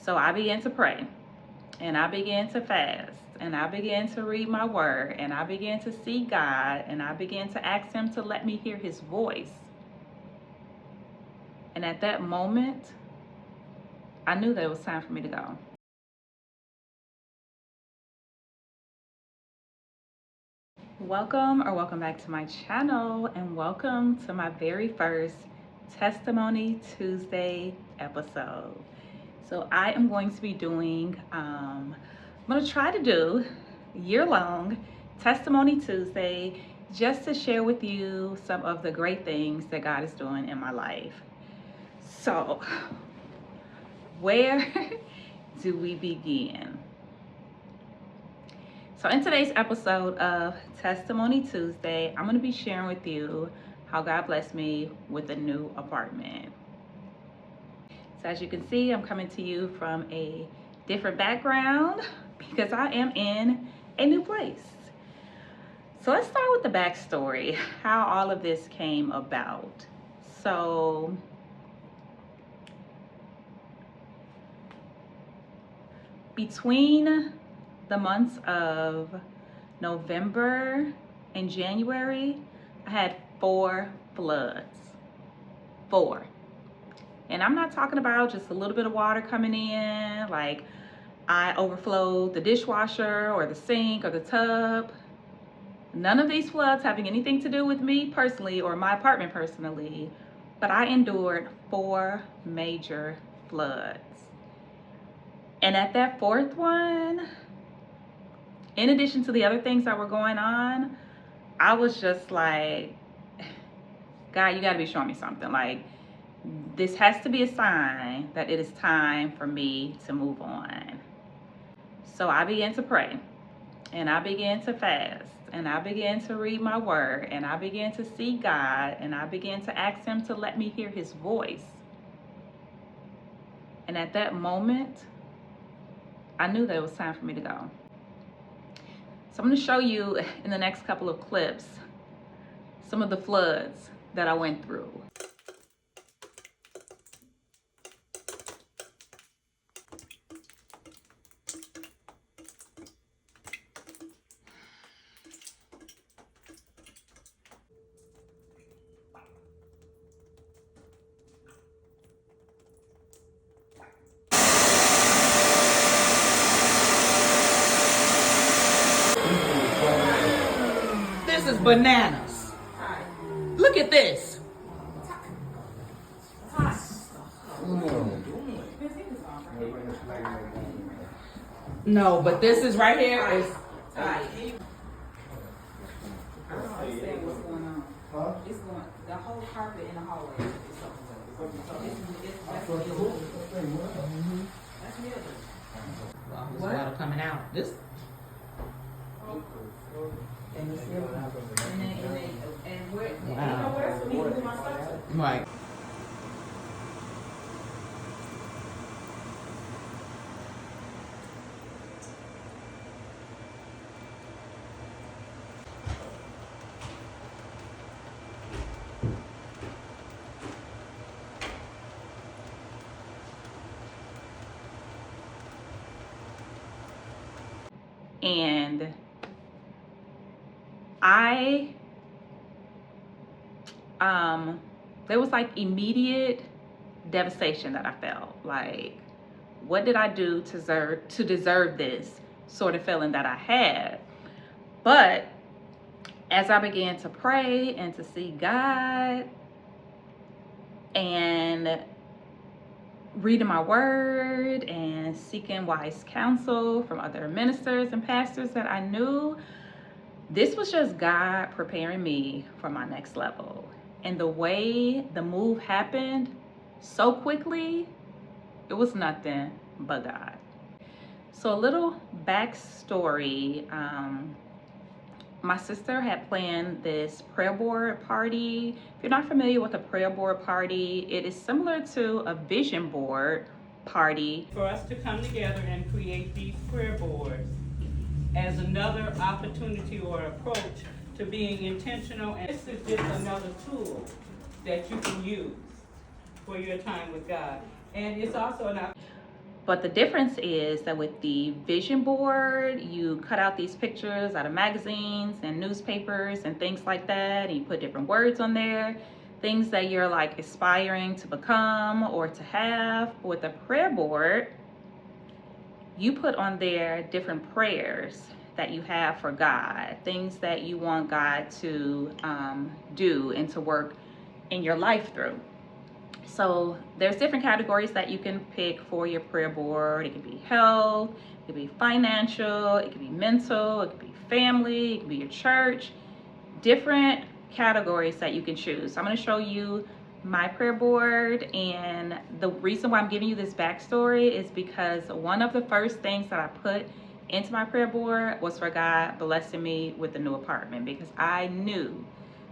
So I began to pray, and I began to fast, and I began to read my word, and I began to see God, and I began to ask him to let me hear his voice. And at that moment, I knew that it was time for me to go. Welcome back to my channel, and welcome to my very first Testimony Tuesday episode. So I am going to be doing, I'm going to try to do year-long Testimony Tuesday just to share with you some of the great things that God is doing in my life. So where do we begin? So in today's episode of Testimony Tuesday, I'm going to be sharing with you how God blessed me with a new apartment. So as you can see, I'm coming to you from a different background because I am in a new place. So let's start with the backstory, how all of this came about. So between the months of November and January, I had 4 floods. 4. And I'm not talking about just a little bit of water coming in, like I overflowed the dishwasher or the sink or the tub. None of these floods having anything to do with me personally or my apartment personally, but I endured 4 major floods. And at that 4th one, in addition to the other things that were going on, I was just like, God, you gotta be showing me something. Like, this has to be a sign that it is time for me to move on. So I began to pray, and I began to fast, and I began to read my word, and I began to see God, and I began to ask him to let me hear his voice. And at that moment, I knew that it was time for me to go. So I'm going to show you in the next couple of clips some of the floods that I went through. This is bananas. Look at this. No, but this is right here is what's going on. It's going the whole carpet in the hallway. That's real. Well, there's water coming out. This. And where? Wow. Where else would we move my stuff to? Right. And there was like immediate devastation that I felt. Like, what did I do to deserve this sort of feeling that I had? But as I began to pray and to see God and reading my word and seeking wise counsel from other ministers and pastors that I knew, this was just God preparing me for my next level. And the way the move happened so quickly, it was nothing but God. So a little backstory. My sister had planned this prayer board party. If you're not familiar with a prayer board party, it is similar to a vision board party. For us to come together and create these prayer boards as another opportunity or approach to being intentional. And this is just another tool that you can use for your time with God. And it's also an opportunity. But the difference is that with the vision board, you cut out these pictures out of magazines and newspapers and things like that, and you put different words on there, things that you're like aspiring to become or to have. With the prayer board, you put on there different prayers that you have for God, things that you want God to do and to work in your life through. So there's different categories that you can pick for your prayer board. It could be health, it could be financial, it could be mental, it could be family, it could be your church. Different categories that you can choose. So I'm going to show you my prayer board, and the reason why I'm giving you this backstory is because one of the first things that I put into my prayer board was for God blessing me with a new apartment, because I knew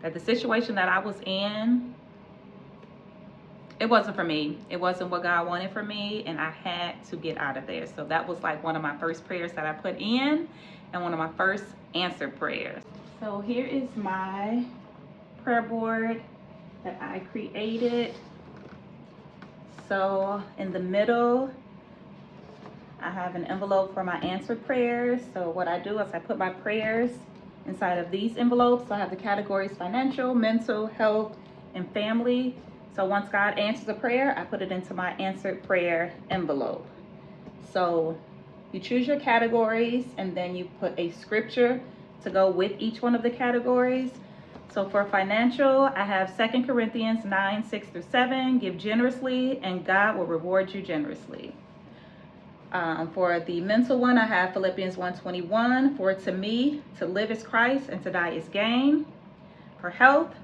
that the situation that I was in, it wasn't for me. It wasn't what God wanted for me, and I had to get out of there. So that was like one of my first prayers that I put in, and one of my first answered prayers. So here is my prayer board that I created. So in the middle, I have an envelope for my answered prayers. So what I do is I put my prayers inside of these envelopes. So I have the categories financial, mental, health, and family. So once God answers a prayer, I put it into my answered prayer envelope. So you choose your categories, and then you put a scripture to go with each one of the categories. So for financial, I have 2 Corinthians 9:6-7, give generously and God will reward you generously. For the mental one, I have Philippians 1:21, for to me, to live is Christ and to die is gain. For health,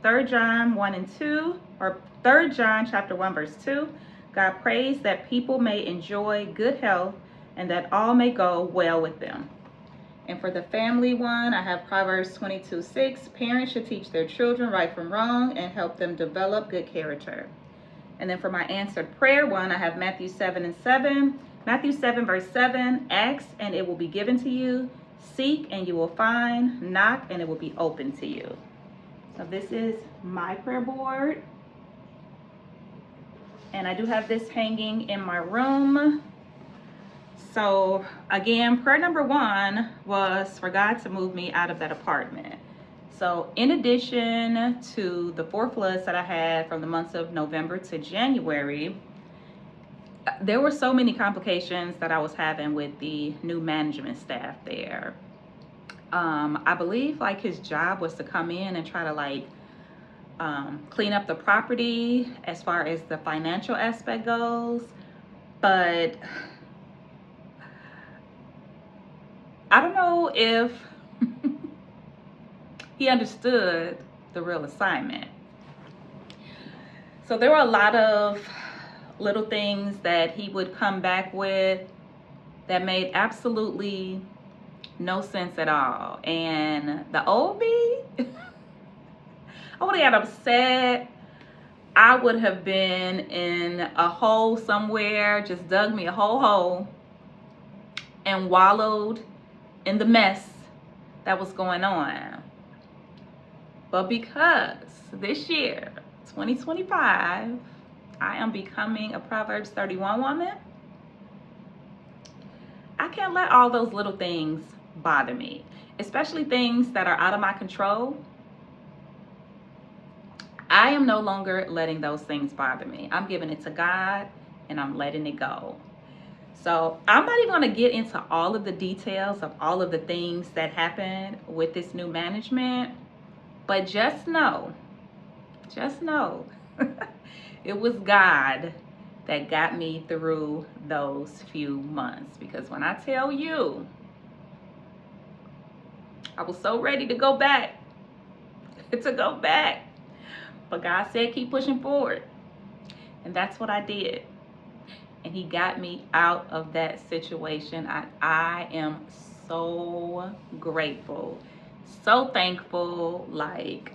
3 John 1:2, or 3 John chapter 1 verse 2, God prays that people may enjoy good health and that all may go well with them. And for the family one, I have Proverbs 22:6, parents should teach their children right from wrong and help them develop good character. And then for my answered prayer one, I have Matthew 7:7. Matthew 7 verse 7, ask and it will be given to you, seek and you will find, knock and it will be open to you. So this is my prayer board. And I do have this hanging in my room. So again, prayer number one was for God to move me out of that apartment. So in addition to the 4 floods that I had from the months of November to January, there were so many complications that I was having with the new management staff there. I believe like his job was to come in and try to like clean up the property as far as the financial aspect goes, but I don't know if he understood the real assignment. So there were a lot of little things that he would come back with that made absolutely no sense at all. And the old me, I would have got upset. I would have been in a hole somewhere, just dug me a whole hole and wallowed in the mess that was going on. But because this year, 2025, I am becoming a Proverbs 31 woman, I can't let all those little things bother me, especially things that are out of my control. I am no longer letting those things bother me. I'm giving it to God and I'm letting it go. So I'm not even going to get into all of the details of all of the things that happened with this new management, but just know, it was God that got me through those few months. Because when I tell you, I was so ready to go back, but God said keep pushing forward, and that's what I did. And he got me out of that situation. I am so grateful, so thankful. Like,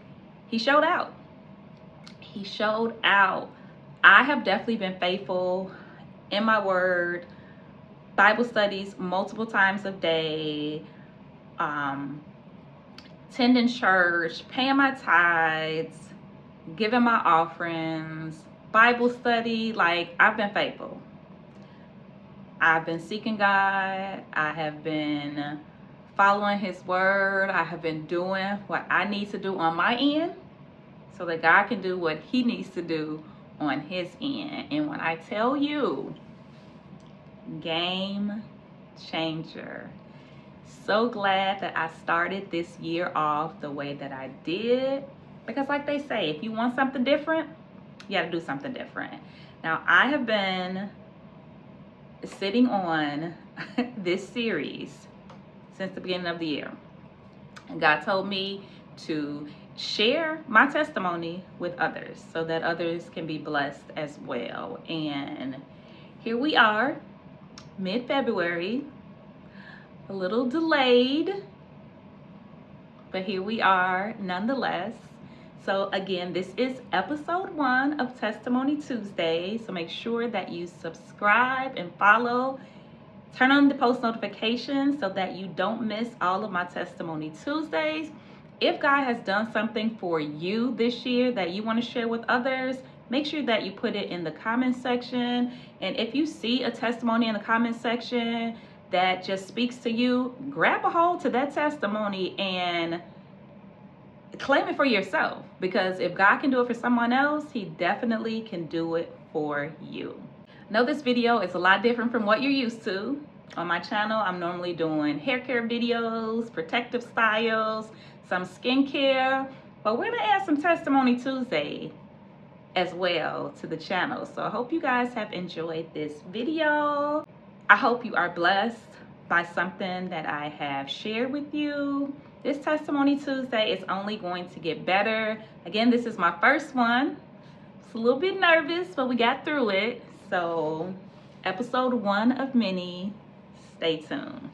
he showed out. He showed out. I have definitely been faithful in my word, Bible studies multiple times a day, attending church, paying my tithes, giving my offerings, Bible study. Like, I've been faithful. I've been seeking God. I have been following his word. I have been doing what I need to do on my end so that God can do what he needs to do on his end. And when I tell you, game changer. So glad that I started this year off the way that I did, because like they say, if you want something different, you got to do something different. Now, I have been sitting on this series since the beginning of the year, and God told me to share my testimony with others so that others can be blessed as well. And here we are, mid-February, a little delayed, but here we are nonetheless. So again, this is episode 1 of Testimony Tuesday. So make sure that you subscribe and follow. Turn on the post notifications so that you don't miss all of my Testimony Tuesdays. If God has done something for you this year that you want to share with others, make sure that you put it in the comment section. And if you see a testimony in the comment section that just speaks to you, grab a hold to that testimony and claim it for yourself, because if God can do it for someone else, he definitely can do it for you. I know this video is a lot different from what you're used to. On my channel, I'm normally doing hair care videos, protective styles, some skincare, but we're gonna add some Testimony Tuesday as well to the channel. So I hope you guys have enjoyed this video. I hope you are blessed by something that I have shared with you. This Testimony Tuesday is only going to get better. Again, this is my first one. It's a little bit nervous, but we got through it. So episode 1 of many. Stay tuned.